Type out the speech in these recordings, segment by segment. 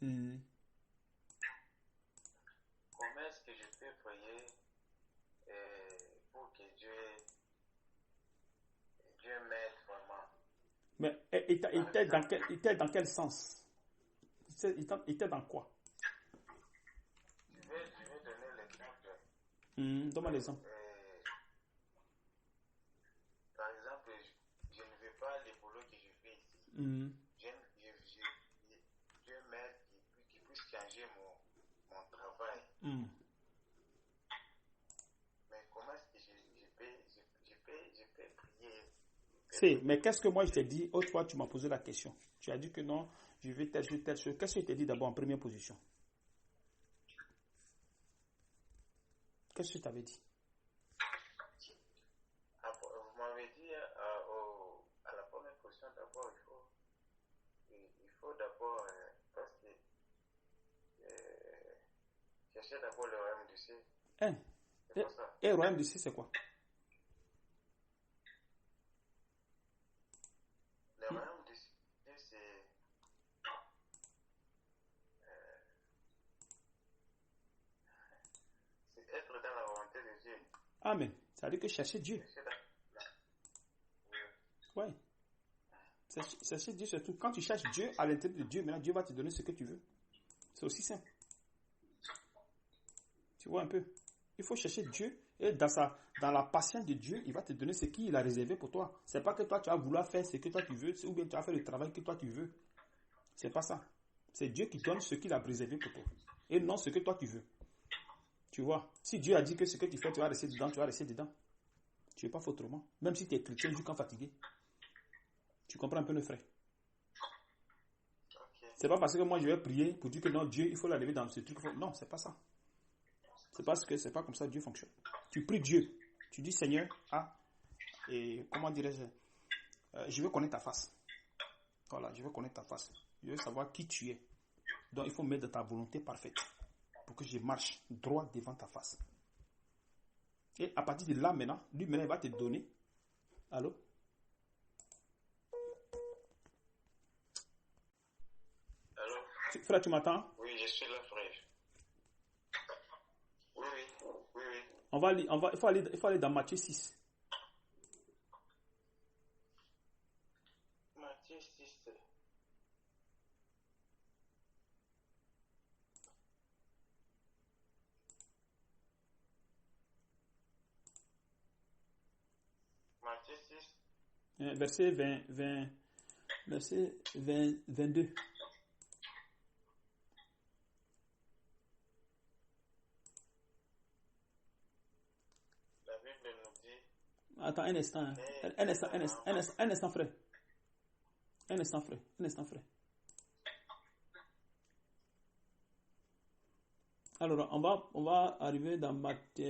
Mhm. Comment est-ce que je peux prier pour que Dieu m'aide vraiment? Mais Par exemple, il était dans quel sens? Il était dans quoi? je vais donner l'exemple. Mhm. Donne-moi l'exemple. Par exemple, je ne veux pas les boulots que je fais ici. Mhm. Dieu m'aide qu'il puisse changer mon travail. Mhm. Mais comment est-ce que je peux prier? Mais qu'est-ce que moi je t'ai dit? Autre fois, tu m'as posé la question. Tu as dit que non, je veux telle chose, telle chose. Qu'est-ce que je t'ai dit d'abord en première position? Qu'est-ce que je t'avais dit? Vous m'avez dit à la première question, d'abord, il faut d'abord, parce que chercher d'abord le royaume du ciel. Hein? C'est pas ça. Et le royaume d'ici, c'est quoi? Le royaume du ciel, c'est être dans la volonté de Dieu. Amen. Ça veut dire que chercher Dieu. Oui. Ouais. Chercher Dieu, c'est tout. Quand tu cherches Dieu, à l'intérieur de Dieu, maintenant Dieu va te donner ce que tu veux. C'est aussi simple. Tu vois un peu? Il faut chercher Dieu et dans la patience de Dieu, il va te donner ce qu'il a réservé pour toi. C'est pas que toi tu vas vouloir faire ce que toi tu veux, ou bien tu vas faire le travail que toi tu veux. C'est pas ça. C'est Dieu qui donne ce qu'il a réservé pour toi. Et non ce que toi tu veux. Tu vois? Si Dieu a dit que ce que tu fais, tu vas rester dedans, tu vas rester dedans. Tu ne veux pas faire autrement. Même si tu es chrétien jusqu'à fatigué. Tu comprends un peu le frère? Okay. C'est pas parce que moi je vais prier pour dire que non, Dieu, il faut l'enlever dans ce truc. Non, c'est pas ça. C'est parce que c'est pas comme ça que Dieu fonctionne. Tu pries Dieu. Tu dis Seigneur, et comment dirais-je, je veux connaître ta face. Voilà, je veux connaître ta face. Je veux savoir qui tu es. Donc il faut mettre de ta volonté parfaite pour que je marche droit devant ta face. Et à partir de là maintenant, lui maintenant il va te donner. Allô? Allô? Frère, tu m'entends? Oui, je suis là, frère. Oui. Il faut aller dans Matthieu 6. Matthieu 6. Matthieu 6. Verset 22. La Bible nous dit. Attends un instant. Hein. Un instant, frère. Un instant, frère. Alors, on va arriver dans Matthieu.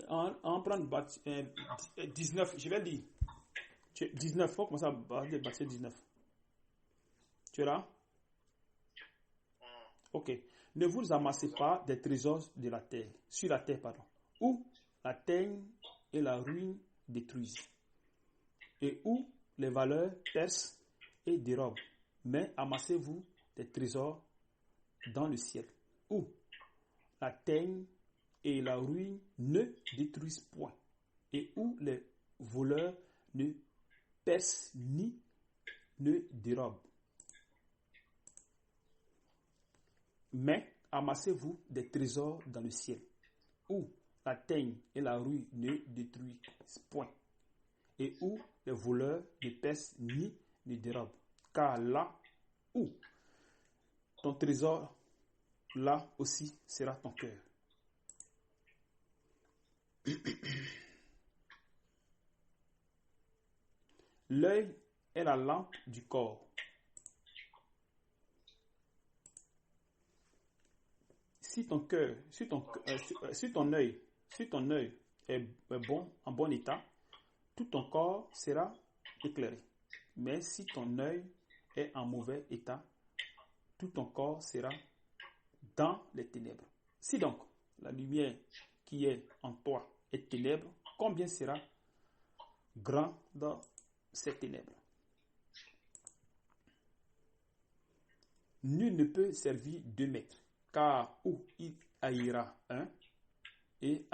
On prend 19, je vais lire. 19, il faut commencer à parler de Matthieu 19. Tu es là? Ok. Ne vous amassez pas des trésors de la terre, sur la terre, pardon, où la terre et la ruine détruisent, et où les valeurs percent et dérobent. Mais amassez-vous des trésors dans le ciel, où la terre et la ruine ne détruisent point, et où les voleurs ne percent ni ne dérobent. Mais amassez-vous des trésors dans le ciel, où la teigne et la ruine ne détruisent point, et où les voleurs ne percent ni ne dérobent. Car là où ton trésor, là aussi sera ton cœur. L'œil est la lampe du corps. Si ton œil est bon, en bon état, tout ton corps sera éclairé. Mais si ton œil est en mauvais état, tout ton corps sera dans les ténèbres. Si donc la lumière qui est en toi est ténèbre, combien sera grand dans ces ténèbres? Nul ne peut servir 2 maîtres, car ou il haïra un et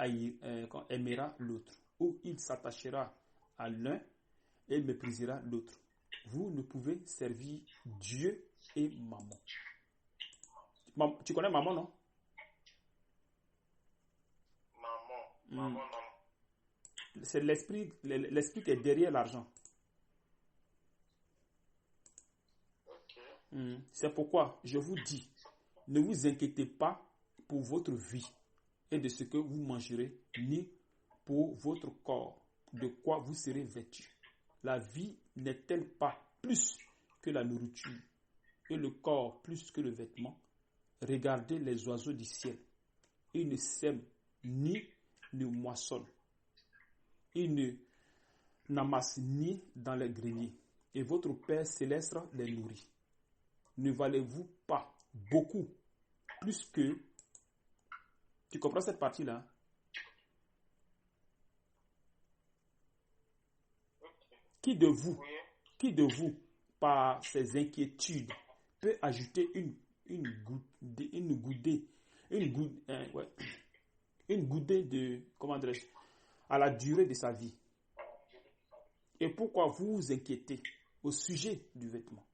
aimera l'autre, ou il s'attachera à l'un et méprisera l'autre. Vous ne pouvez servir Dieu et maman. Tu connais maman, non? Maman. C'est l'esprit qui est derrière l'argent. Ok. C'est pourquoi je vous dis, ne vous inquiétez pas pour votre vie et de ce que vous mangerez, ni pour votre corps, de quoi vous serez vêtus. La vie n'est-elle pas plus que la nourriture et le corps plus que le vêtement? Regardez les oiseaux du ciel. Ils ne sèment ni ne moissonnent. Ils ne n'amassent ni dans les greniers. Et votre Père céleste les nourrit. Ne valez-vous pas beaucoup plus que... Tu comprends cette partie-là? Qui de vous, par ses inquiétudes, peut ajouter une goudée de, comment dirais-je, à la durée de sa vie? Et pourquoi vous vous inquiétez au sujet du vêtement?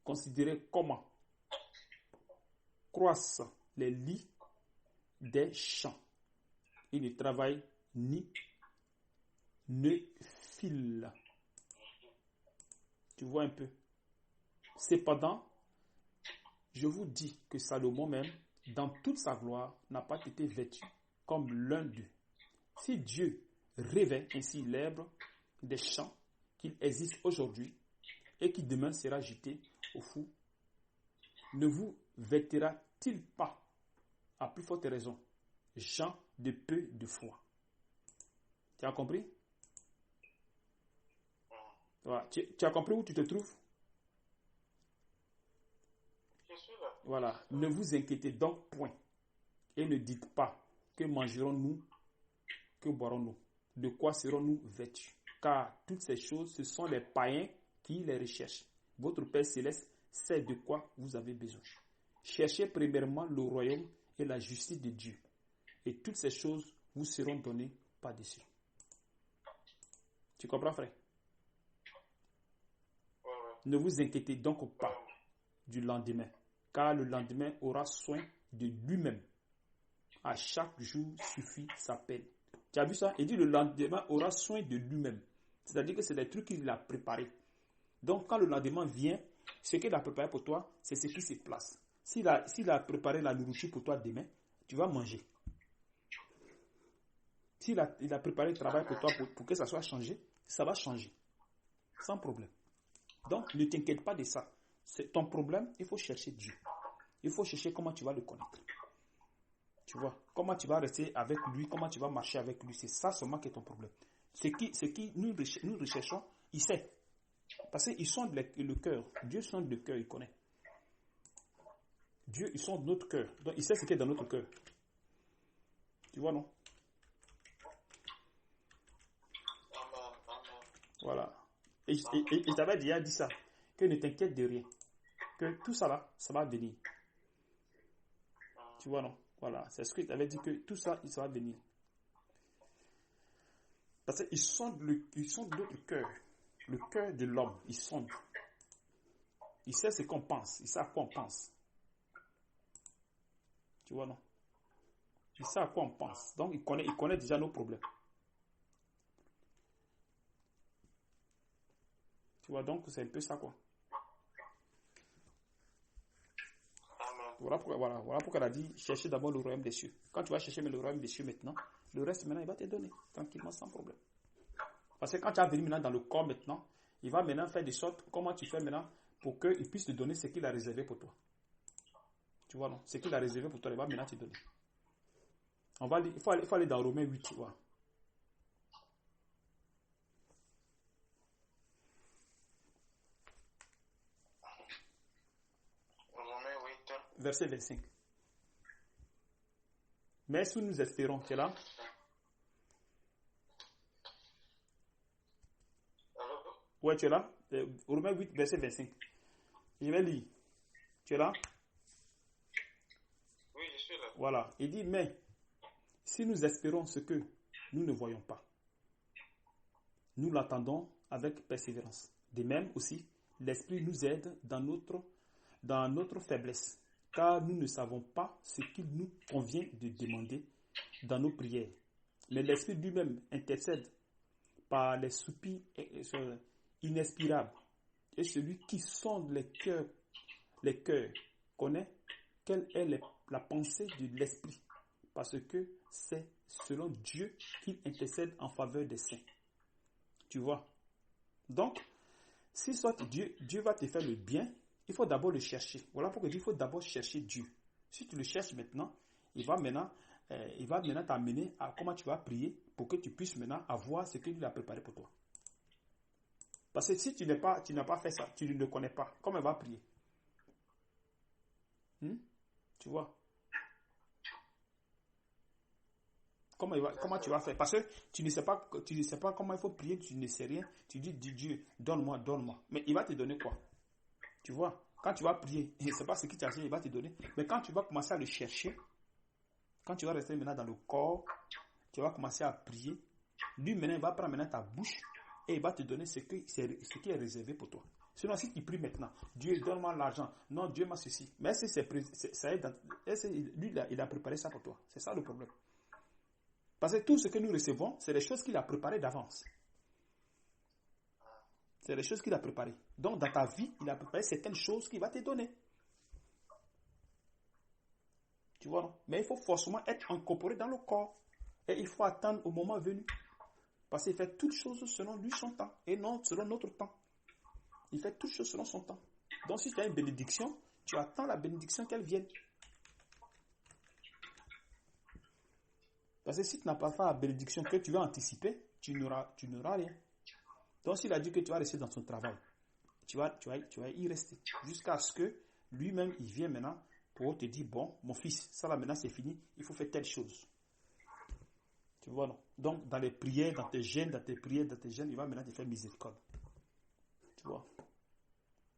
Considérez comment croissent les lits des champs. Ils ne travaillent ni ne filent. Tu vois un peu? Cependant, je vous dis que Salomon même, dans toute sa gloire, n'a pas été vêtu comme l'un d'eux. Si Dieu revêt ainsi l'herbe des champs qu'il existe aujourd'hui et qui demain sera jeté au four, ne vous vêtira-t-il pas, à plus forte raison, gens de peu de foi? Tu as compris? Voilà. Tu as compris où tu te trouves? Je suis là. Voilà. Ne vous inquiétez donc point et ne dites pas que mangerons-nous, que boirons-nous, de quoi serons-nous vêtus? Car toutes ces choses, ce sont les païens qui les recherchent. Votre Père céleste sait de quoi vous avez besoin. Cherchez premièrement le royaume et la justice de Dieu, et toutes ces choses vous seront données par-dessus. Tu comprends, frère? Ouais. Ne vous inquiétez donc pas du lendemain, car le lendemain aura soin de lui-même. À chaque jour suffit sa peine. Tu as vu ça? Il dit le lendemain aura soin de lui-même. C'est-à-dire que c'est des trucs qu'il a préparés. Donc quand le lendemain vient, ce qu'il a préparé pour toi, c'est ce qui se place. S'il a préparé la nourriture pour toi demain, tu vas manger. S'il a préparé le travail pour toi pour que ça soit changé, ça va changer. Sans problème. Donc ne t'inquiète pas de ça. C'est ton problème, il faut chercher Dieu. Il faut chercher comment tu vas le connaître. Tu vois, comment tu vas rester avec lui, comment tu vas marcher avec lui. C'est ça seulement qui est ton problème. Ce qui nous recherchons, il sait. Parce qu'il sonde le cœur. Dieu sonde le cœur, il connaît. Dieu, il sonde notre cœur. Donc, il sait ce qui est dans notre cœur. Tu vois, non? Voilà. Et je t'avais déjà dit ça. Que ne t'inquiète de rien. Que tout ça là, ça va venir. Tu vois, non? Voilà. C'est ce que je t'avais dit, que tout ça, ça va venir. Parce qu'il sonde notre cœur. Le cœur de l'homme, il sonde. Il sait ce qu'on pense. Il sait à quoi on pense. Tu vois, non? Il sait à quoi on pense. Donc, il connaît déjà nos problèmes. Tu vois, donc, c'est un peu ça, quoi. Voilà pourquoi elle a dit, cherchez d'abord le royaume des cieux. Quand tu vas chercher le royaume des cieux maintenant, le reste maintenant, il va te donner, tranquillement, sans problème. Parce que quand tu vas venir maintenant dans le corps maintenant, il va maintenant faire de sorte, comment tu fais maintenant, pour qu'il puisse te donner ce qu'il a réservé pour toi. Tu vois, non? Ce qu'il a réservé pour toi, il va maintenant te donner. Il faut aller dans Romains 8, tu vois. Romains 8. Verset 25. Mais si nous espérons, tu es là? Allô? Ouais, tu es là? Romains 8, verset 25. Je vais lire. Tu es là? Oui, je suis là. Voilà. Il dit, mais si nous espérons ce que nous ne voyons pas, nous l'attendons avec persévérance. De même aussi, l'Esprit nous aide dans notre faiblesse, car nous ne savons pas ce qu'il nous convient de demander dans nos prières. Mais l'Esprit lui-même intercède par les soupirs inexpirables. Et celui qui sonde les cœurs connaît quelle est la pensée de l'Esprit, parce que c'est selon Dieu qu'il intercède en faveur des saints. Tu vois? Donc, si soit Dieu va te faire le bien, il faut d'abord le chercher. Voilà pourquoi il faut d'abord chercher Dieu. Si tu le cherches maintenant, il va maintenant t'amener à comment tu vas prier pour que tu puisses maintenant avoir ce qu'il a préparé pour toi. Parce que si tu n'as pas fait ça, tu ne le connais pas, comment il va prier? Tu vois? Comment tu vas faire? Parce que tu ne sais pas comment il faut prier, tu ne sais rien. Tu dis Dieu, donne-moi. Mais il va te donner quoi? Tu vois? Quand tu vas prier, il ne sait pas ce qu'il t'a dit, il va te donner. Mais quand tu vas commencer à le chercher, quand tu vas rester maintenant dans le corps, tu vas commencer à prier. Lui maintenant, il va prendre maintenant ta bouche et il va te donner ce qui est réservé pour toi. Sinon, si tu pries maintenant, Dieu donne-moi l'argent. Non, Dieu m'a ceci. Mais lui, il a préparé ça pour toi. C'est ça le problème. Parce que tout ce que nous recevons, c'est les choses qu'il a préparées d'avance. C'est les choses qu'il a préparées. Donc, dans ta vie, il a préparé certaines choses qu'il va te donner. Tu vois, non? Mais il faut forcément être incorporé dans le corps. Et il faut attendre au moment venu. Parce qu'il fait toutes choses selon lui son temps. Et non selon notre temps. Il fait toutes choses selon son temps. Donc, si tu as une bénédiction, tu attends la bénédiction qu'elle vienne. Parce que si tu n'as pas fait la bénédiction que tu veux anticiper, tu n'auras rien. Donc, s'il a dit que tu vas rester dans son travail, tu vas y rester. Jusqu'à ce que lui-même, il vienne maintenant pour te dire, bon, mon fils, ça là maintenant c'est fini, il faut faire telle chose. Tu vois, non? Donc, dans les prières, dans tes jeûnes, il va maintenant te faire miséricorde. Tu vois?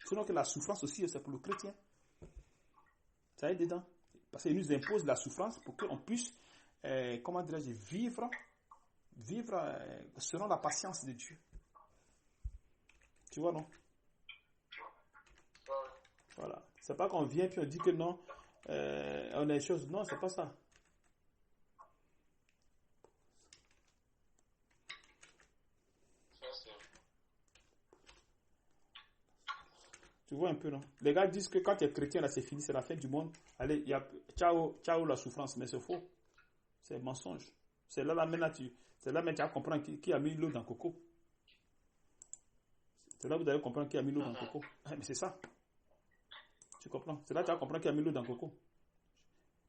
Sinon que la souffrance aussi, c'est pour le chrétien. Ça aide dedans. Parce qu'il nous impose la souffrance pour qu'on puisse, vivre selon la patience de Dieu. Tu vois, non? Voilà. C'est pas qu'on vient puis on dit que non, on a des choses. Non, c'est pas ça. Tu vois un peu, non? Les gars disent que quand tu es chrétien, là, c'est fini, c'est la fin du monde. Allez, ciao la souffrance. Mais c'est faux. C'est un mensonge. C'est là maintenant tu vas comprendre qui a mis l'eau dans le coco. C'est là que vous allez comprendre qui a mis l'eau dans le coco. Mais c'est ça. Tu comprends? C'est là que tu vas comprendre qui a mis l'eau dans le coco.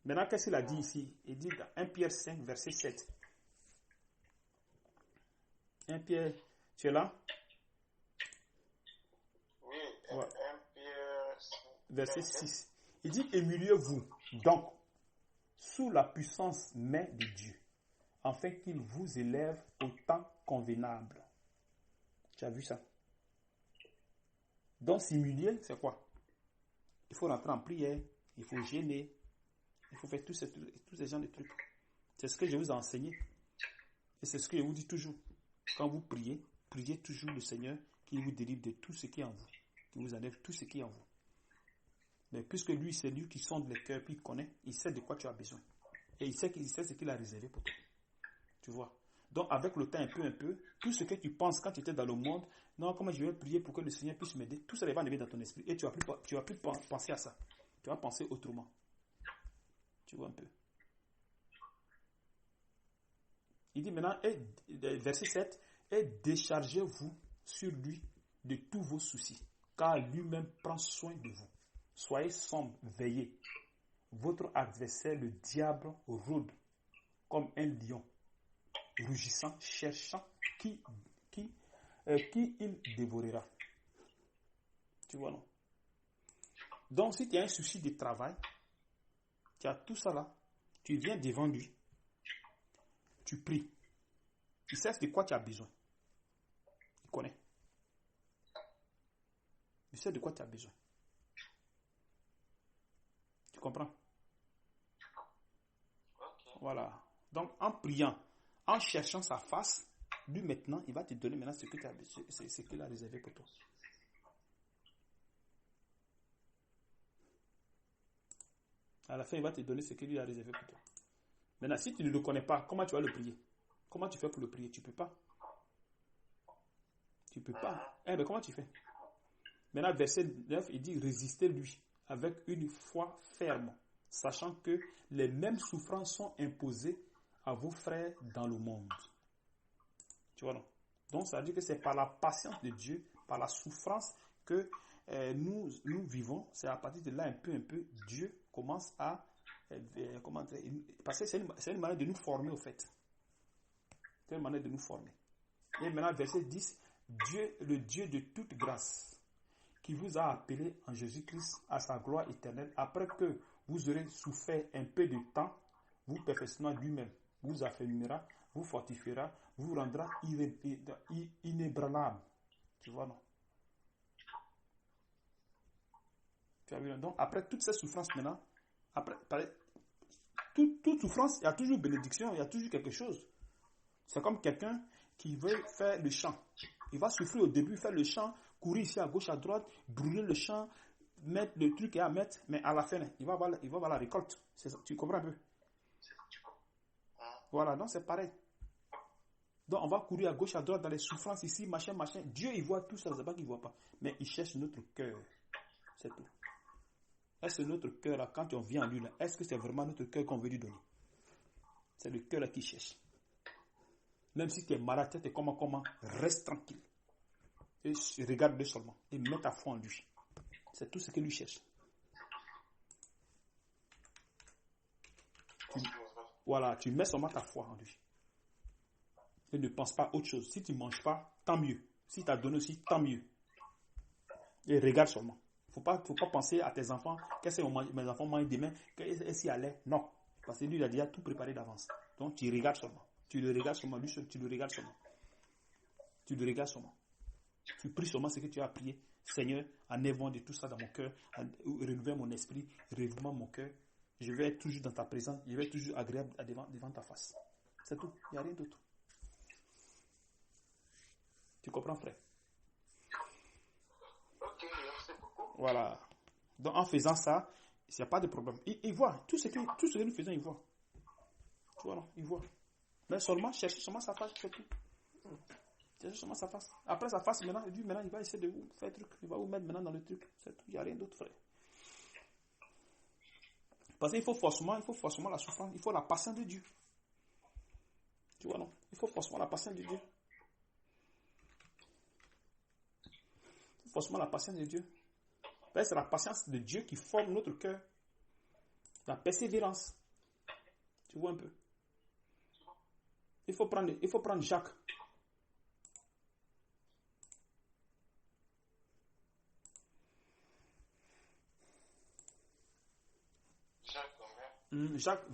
Maintenant, qu'est-ce qu'il a dit ici? Il dit dans 1 Pierre 5, verset 7. 1 Pierre, tu es là? Oui, 1 Pierre 5, verset 6. Il dit, humiliez-vous donc sous la puissance même de Dieu, afin qu'il vous élève au temps convenable. Tu as vu ça? Donc, s'humilier, c'est quoi? Il faut rentrer en prière, il faut gêner, il faut faire tous ces genres de trucs. C'est ce que je vous ai enseigné. Et c'est ce que je vous dis toujours. Quand vous priez, priez toujours le Seigneur qui vous délivre de tout ce qui est en vous, qui vous enlève tout ce qui est en vous. Mais puisque lui, c'est lui qui sonde les cœurs, puis il connaît, il sait de quoi tu as besoin. Et il sait ce qu'il a réservé pour toi. Tu vois? Donc, avec le temps, un peu, tout ce que tu penses quand tu étais dans le monde, non, comment je vais prier pour que le Seigneur puisse m'aider, tout ça va arriver dans ton esprit. Et tu vas plus penser à ça. Tu vas penser autrement. Tu vois un peu? Il dit maintenant, verset 7, et déchargez-vous sur lui de tous vos soucis, car lui-même prend soin de vous. Soyez sombres, veillez. Votre adversaire, le diable, rôde comme un lion, rugissant, cherchant qui il dévorera. Tu vois, non? Donc, si tu as un souci de travail, tu as tout ça là, tu viens devant lui, tu pries. Il sait de quoi tu as besoin. Il connaît. Il sait de quoi tu as besoin. Tu comprends? Ok. Voilà. Donc, en priant, en cherchant sa face, lui maintenant, il va te donner maintenant ce qu'il a réservé pour toi. À la fin, il va te donner ce qu'il a réservé pour toi. Maintenant, si tu ne le connais pas, comment tu vas le prier? Comment tu fais pour le prier? Tu ne peux pas. Tu ne peux pas. Mais comment tu fais? Maintenant, verset 9, il dit, résistez-lui avec une foi ferme, sachant que les mêmes souffrances sont imposées à vos frères dans le monde. Tu vois, non? Donc, ça veut dire que c'est par la patience de Dieu, par la souffrance que nous vivons. C'est à partir de là, un peu, Dieu commence à... parce que c'est une manière de nous former, au fait. C'est une manière de nous former. Et maintenant, verset 10, Dieu, le Dieu de toute grâce, qui vous a appelé en Jésus-Christ à sa gloire éternelle, après que vous aurez souffert un peu de temps, vous perfectionnera lui-même, vous affermira, vous fortifiera, vous rendra inébranlable. Tu vois, non? Tu as vu, donc, après toutes ces souffrances maintenant, après, toute souffrance, il y a toujours bénédiction, il y a toujours quelque chose. C'est comme quelqu'un qui veut faire le champ. Il va souffrir au début, faire le champ, courir ici à gauche, à droite, brûler le champ, mettre le truc à mettre, mais à la fin, il va avoir la récolte. Tu comprends un peu? Voilà, donc c'est pareil. Donc on va courir à gauche, à droite, dans les souffrances ici, machin. Dieu, il voit tout ça, c'est pas qu'il ne voit pas. Mais il cherche notre cœur. C'est tout. Est-ce que notre cœur, là, quand on vient à lui, là, est-ce que c'est vraiment notre cœur qu'on veut lui donner? C'est le cœur là qui cherche. Même si tu es malade, tu es comment, reste tranquille. Et regarde-le seulement. Et mets ta foi en lui. C'est tout ce que lui cherche. Voilà, tu mets seulement ta foi en lui. Et ne pense pas à autre chose. Si tu ne manges pas, tant mieux. Si tu as donné aussi, tant mieux. Et regarde seulement. Il ne faut pas penser à tes enfants. Qu'est-ce que mes enfants mangent demain? Qu'est-ce qu'il allait? Non. Parce que lui, il a déjà tout préparé d'avance. Donc, tu regardes seulement. Tu le regardes seulement. Lui, tu le regardes seulement. Tu le regardes seulement. Tu pries seulement ce que tu as prié. Seigneur, enlève-moi de tout ça dans mon cœur. Renouvelle mon esprit. Renouvelle mon cœur. Je vais être toujours dans ta présence. Je vais être toujours agréable devant ta face. C'est tout. Il n'y a rien d'autre. Tu comprends, frère? Ok, merci beaucoup. Voilà. Donc, en faisant ça, il n'y a pas de problème. Il voit. Tout ce que nous faisons, il voit. Tu vois, non? Il voit. Mais seulement, chercher seulement sa face, c'est tout. Chercher seulement sa face. Après sa face, maintenant, il va essayer de vous faire un truc. Il va vous mettre maintenant dans le truc. C'est tout. Il n'y a rien d'autre, frère. Parce qu'il faut forcément la souffrance. Il faut la patience de Dieu. Tu vois, non? Il faut forcément la patience de Dieu. Il faut forcément la patience de Dieu. C'est la patience de Dieu qui forme notre cœur. La persévérance. Tu vois un peu? Il faut prendre Jacques. Jacques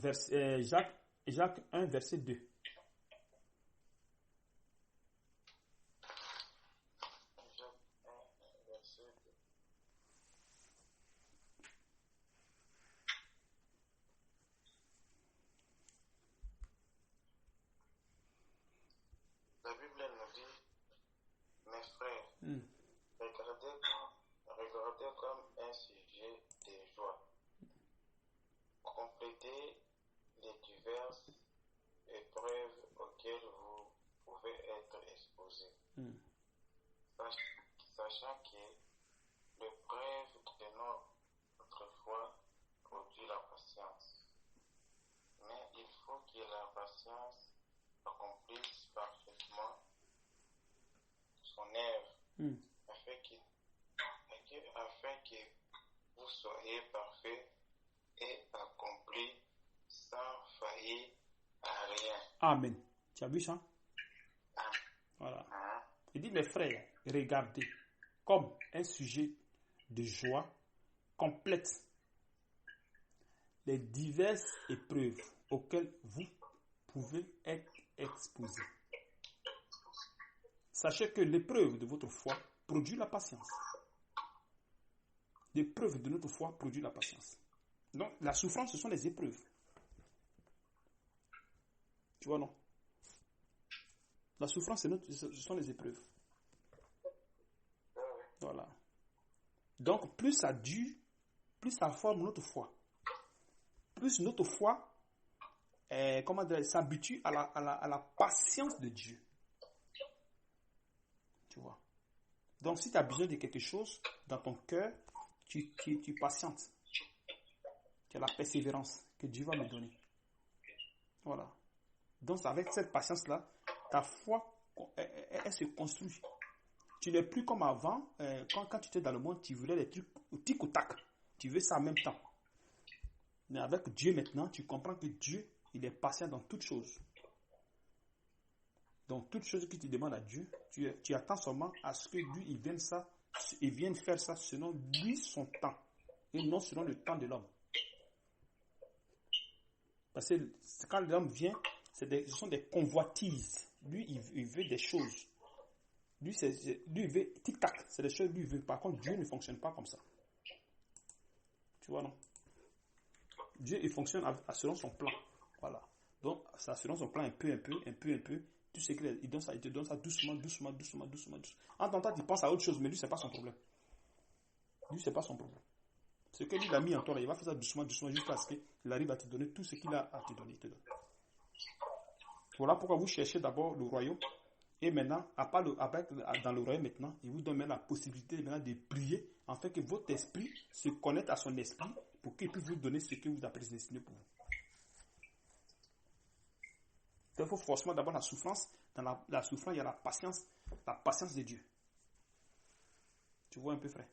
1, verset 2. La Bible nous dit, mes frères, regardez comme un sujet de joie. Complétez les diverses épreuves auxquelles vous pouvez être exposés. Sachant que l'épreuve de notre foi produit la patience. Mais il faut que la patience accomplisse parfaitement son œuvre, afin que vous soyez parfaits et accomplis sans faillir à rien. Amen. Tu as vu ça? Voilà. Il dit, mes frères, regardez comme un sujet de joie complète les diverses épreuves auxquelles vous pouvez être exposés. Sachez que l'épreuve de votre foi produit la patience. L'épreuve de notre foi produit la patience. Donc, la souffrance, ce sont les épreuves. Tu vois, non? La souffrance, ce sont les épreuves. Voilà. Donc, plus ça dure, plus ça forme notre foi. Plus notre foi s'habitue à la patience de Dieu. Tu vois. Donc, si tu as besoin de quelque chose dans ton cœur, tu patientes. Tu as la persévérance que Dieu va me donner. Voilà. Donc, avec cette patience-là, ta foi, elle se construit. Tu n'es plus comme avant, quand tu étais dans le monde, tu voulais les trucs au tic au tac. Tu veux ça en même temps. Mais avec Dieu maintenant, tu comprends que Dieu, il est patient dans toutes choses. Donc, toutes choses que tu demandes à Dieu, tu attends seulement à ce que lui, il vienne faire ça selon lui son temps. Et non selon le temps de l'homme. Parce que quand l'homme vient, ce sont des convoitises. Lui, il veut des choses. Lui, il veut tic-tac. C'est des choses que lui veut. Par contre, Dieu ne fonctionne pas comme ça. Tu vois, non? Dieu, il fonctionne selon son plan. Voilà. Donc, ça selon son plan, un peu. Tout ce qu'il donne ça, il te donne ça doucement. En temps, tu penses à autre chose, mais lui, c'est pas son problème. Lui, c'est pas son problème. Ce que lui, il a mis en toi, là, il va faire ça doucement, jusqu'à ce qu'il arrive à te donner tout ce qu'il a à te donner. Il te donne. Voilà pourquoi vous cherchez d'abord le royaume. Et maintenant, dans le royaume maintenant, il vous donne maintenant la possibilité maintenant de prier, afin que votre esprit se connecte à son esprit, pour qu'il puisse vous donner ce que vous avez destiné pour vous. Donc, il faut forcément d'abord la souffrance. Dans la souffrance, il y a la patience de Dieu. Tu vois un peu, frère?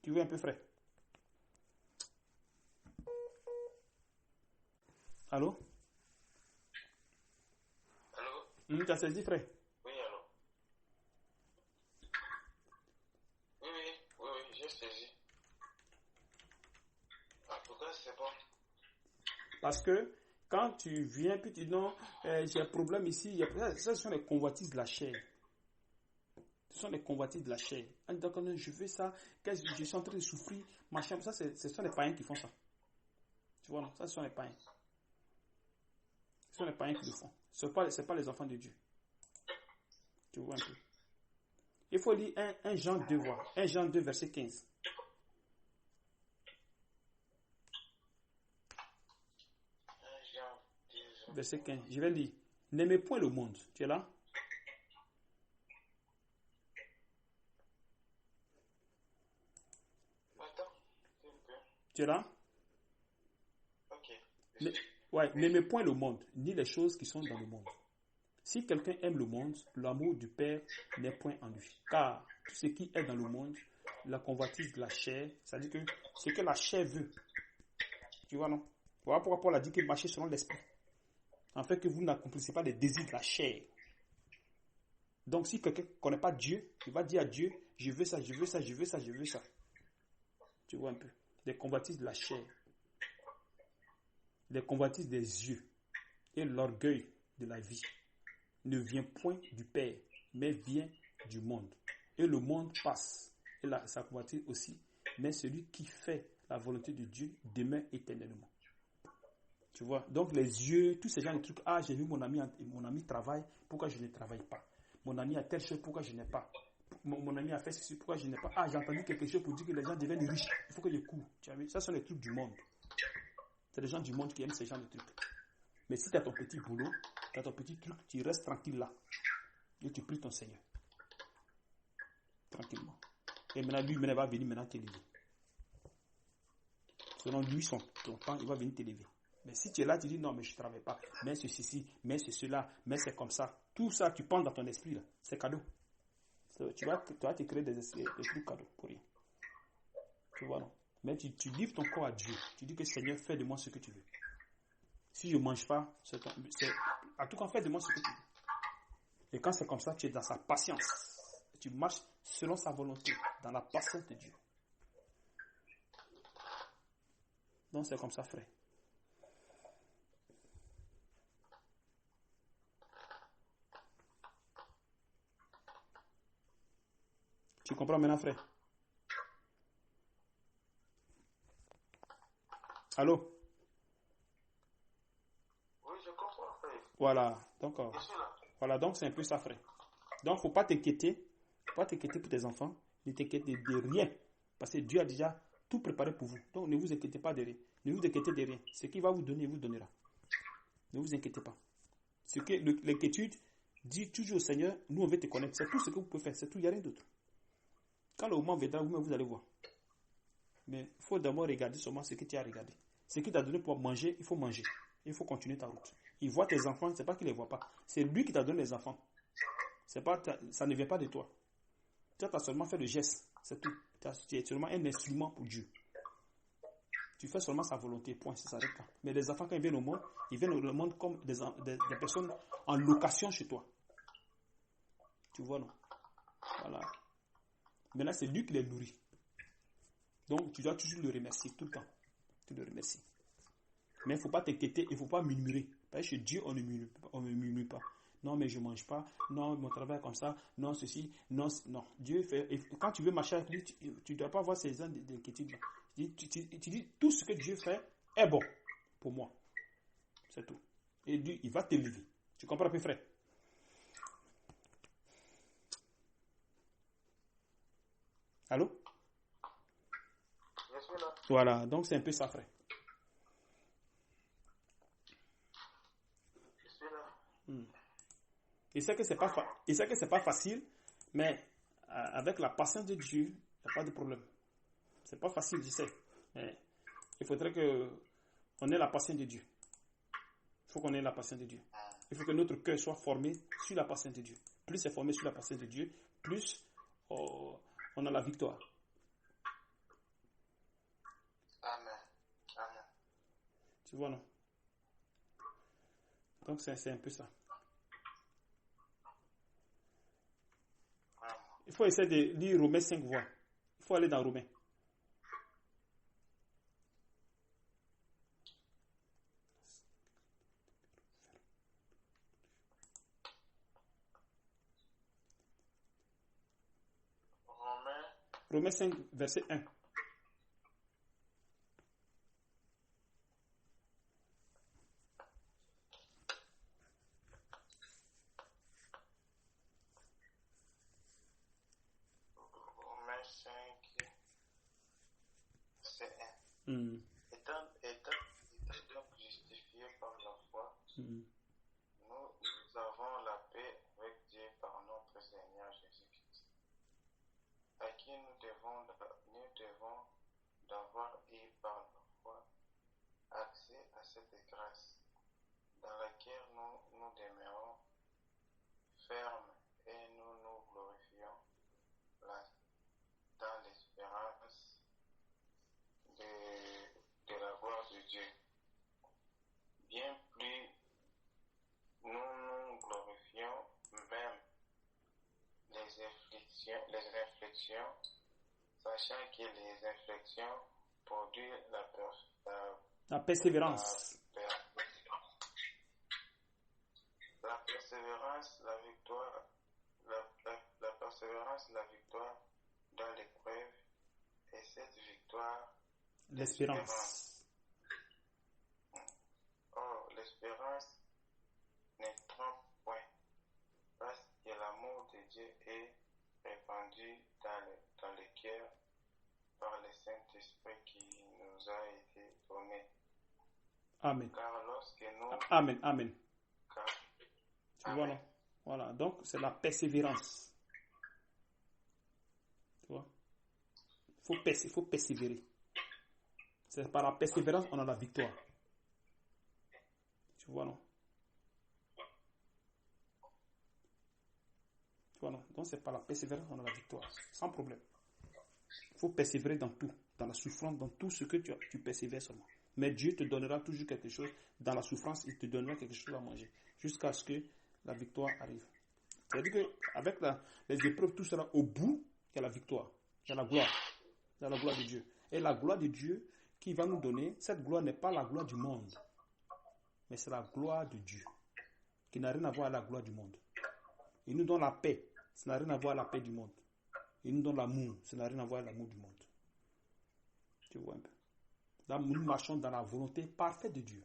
Tu vois un peu, frère? Allô? Allô? Tu as saisi, frère? Oui, allô? Oui, j'ai saisi. En tout cas, c'est bon. Parce que quand tu viens, puis tu dis non, j'ai un problème ici, ce sont les convoitises de la chair. Ce sont les convoitises de la chair. Donc, je veux ça, je suis en train de souffrir, machin. Ça, ce sont les païens qui font ça. Tu vois, non? Ça, ce sont les païens. Ce sont les païens qui le font. Ce n'est pas les enfants de Dieu. Tu vois un peu. Il faut lire 1 Jean 2, voir. 1 Jean 2, verset 15. Verset 15. Je vais lire. N'aimez point le monde. Tu es là? Tu es là? Ok. Ouais, n'aimez point le monde, ni les choses qui sont dans le monde. Si quelqu'un aime le monde, l'amour du Père n'est point en lui. Car tout ce qui est dans le monde, la convoitise de la chair, c'est-à-dire que ce que la chair veut. Tu vois, non? Voilà pourquoi Paul a dit que marchez selon l'esprit. En fait, que vous n'accomplissez pas les désirs de la chair. Donc, si quelqu'un ne connaît pas Dieu, il va dire à Dieu, je veux ça. Tu vois un peu. Les convoitises de la chair. Les convoitises des yeux. Et l'orgueil de la vie ne vient point du Père, mais vient du monde. Et le monde passe, et sa convoitise aussi. Mais celui qui fait la volonté de Dieu demeure éternellement. Tu vois, donc les yeux, tous ces gens de trucs, j'ai vu mon ami travaille, pourquoi je ne travaille pas? Mon ami a telle chose, pourquoi je n'ai pas? Mon ami a fait ceci, pourquoi je n'ai pas? J'ai entendu quelque chose pour dire que les gens deviennent riches, il faut que je cours. Tu as vu? Ça sont les trucs du monde. C'est les gens du monde qui aiment ces gens de trucs. Mais si tu as ton petit boulot, tu as ton petit truc, tu restes tranquille là. Et tu pries ton Seigneur. Tranquillement. Et maintenant, lui, il va venir maintenant t'élever. Selon lui, ton temps, il va venir t'élever. Mais si tu es là, tu dis non, mais je ne travaille pas. Mais c'est ceci, mais c'est cela, mais c'est comme ça. Tout ça, tu penses dans ton esprit là. C'est cadeau. Tu vas te créer des trucs cadeaux pour rien. Tu vois, non? Mais tu livres ton corps à Dieu. Tu dis que Seigneur, fais de moi ce que tu veux. Si je ne mange pas, en tout cas, fais de moi ce que tu veux. Et quand c'est comme ça, tu es dans sa patience. Tu marches selon sa volonté, dans la patience de Dieu. Donc c'est comme ça, frère. comprends maintenant, frère? Allô? Oui, je comprends, frère. Voilà. Donc, Je suis là. voilà, donc c'est un peu ça, frère. Donc, faut pas t'inquiéter. Faut pas t'inquiéter pour tes enfants. Ne t'inquiétez de rien. Parce que Dieu a déjà tout préparé pour vous. Donc, ne vous inquiétez pas de rien. Ne vous inquiétez de rien. Ce qu'il va vous donner, il vous donnera. Ne vous inquiétez pas. Ce que l'inquiétude dit toujours au Seigneur, nous on veut te connaître. C'est tout ce que vous pouvez faire. C'est tout, il n'y a rien d'autre. Quand le moment viendra, vous allez voir. Mais il faut d'abord regarder seulement ce que tu as regardé. Ce qu'il t'a donné pour manger, il faut manger. Il faut continuer ta route. Il voit tes enfants, c'est pas qu'il les voit pas. C'est lui qui t'a donné les enfants. C'est pas, ça ne vient pas de toi. Tu as seulement fait le geste. C'est tout. Tu es seulement un instrument pour Dieu. Tu fais seulement sa volonté, point, ça s'arrête là. Mais les enfants, quand ils viennent au monde comme des personnes en location chez toi. Tu vois, non? Voilà. Maintenant, c'est lui qui les nourrit. Donc, tu dois toujours le remercier tout le temps. Tu le remercies. Mais il ne faut pas t'inquiéter, il ne faut pas murmurer. Parce que chez Dieu, on ne murmure pas. Non, mais je ne mange pas. Non, mon travail est comme ça. Non, ceci. Non, non. Dieu fait. Et quand tu veux marcher avec lui, tu ne dois pas avoir ces gens d'inquiétude. Tu dis tout ce que Dieu fait est bon pour moi. C'est tout. Et Dieu, il va t'élever. Tu comprends un peu, frère? Allô? Je suis là. Voilà, donc c'est un peu ça, frère. Je suis là. Il sait que c'est pas facile, mais avec la patience de Dieu, il n'y a pas de problème. C'est pas facile, je sais. Mais il faudrait qu'on ait la patience de Dieu. Il faut qu'on ait la patience de Dieu. Il faut que notre cœur soit formé sur la patience de Dieu. Plus c'est formé sur la patience de Dieu, plus on a la victoire. Amen. Amen. Tu vois, non? Donc c'est un peu ça. Il faut essayer de lire Romains 5 voix. Il faut aller dans Romains. Romains 5, verset 1. Romains 5, c'est 1. Mm. Étant donc justifiés par la foi, nous avons la paix avec Dieu par notre Seigneur Jésus-Christ, à qui nous devons d'avoir eu par la foi accès à cette grâce dans laquelle nous demeurons fermes et nous nous glorifions dans l'espérance de la gloire de Dieu. Bien plus, nous nous glorifions même les inflexions, sachant que les inflexions produisent La persévérance. La persévérance, la victoire, la persévérance, la victoire dans l'épreuve, et cette victoire, l'espérance. Or, l'espérance ne trompe point, parce que l'amour de Dieu est répandu dans le cœur par le Saint-Esprit qui nous a été donné. Amen. Car lorsque nous... Amen, amen. Tu vois, non? Voilà, donc c'est la persévérance. Tu vois? Il faut persévérer. C'est par la persévérance qu'on a la victoire. Tu vois, non? Tu vois, non? Donc c'est par la persévérance qu'on a la victoire. Sans problème. Il faut persévérer dans tout. Dans la souffrance, dans tout ce que tu persévères seulement. Mais Dieu te donnera toujours quelque chose. Dans la souffrance, il te donnera quelque chose à manger. Jusqu'à ce que la victoire arrive. C'est-à-dire qu'avec les épreuves, tout sera au bout, il y a la victoire. Il y a la gloire. Il y a la gloire de Dieu. Et la gloire de Dieu qui va nous donner, cette gloire n'est pas la gloire du monde. Mais c'est la gloire de Dieu. Qui n'a rien à voir avec la gloire du monde. Il nous donne la paix. Ça n'a rien à voir avec la paix du monde. Il nous donne l'amour. Ça n'a rien à voir avec l'amour du monde. Tu vois un peu. Là, nous marchons dans la volonté parfaite de Dieu.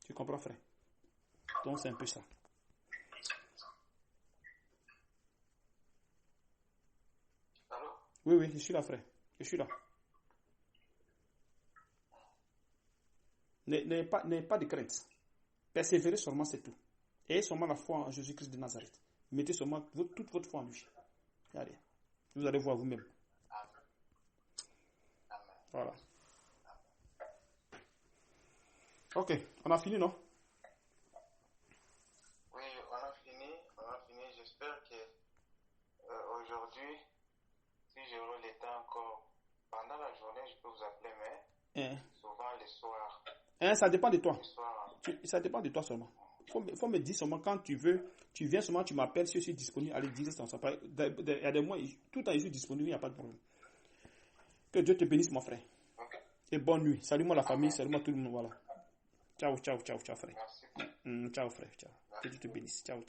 Tu comprends, frère? Donc, c'est un peu ça. Allô? Oui, oui, je suis là, frère. Je suis là. N'ayez pas de crainte. Persévérez seulement, c'est tout. Ayez seulement la foi en Jésus-Christ de Nazareth. Mettez seulement toute votre foi en lui. Allez. Vous allez voir vous-même. Voilà. Ok, on a fini, non? Oui, on a fini. J'espère que aujourd'hui, si j'aurai le temps encore, pendant la journée, je peux vous appeler, mais souvent le soir. Ça dépend de toi. Le soir. Ça dépend de toi seulement. Faut me dire seulement quand tu veux. Tu viens seulement, tu m'appelles, si je suis disponible. Allez, dis ça. Il y a des mois, tout le temps, je suis disponible, il n'y a pas de problème. Que Dieu te bénisse, mon frère. Okay. Et bonne nuit. Salut-moi la famille, salut-moi tout le monde. Voilà. Ciao, frère. Merci. Ciao, frère. Ciao. Que Dieu te bénisse. Ciao.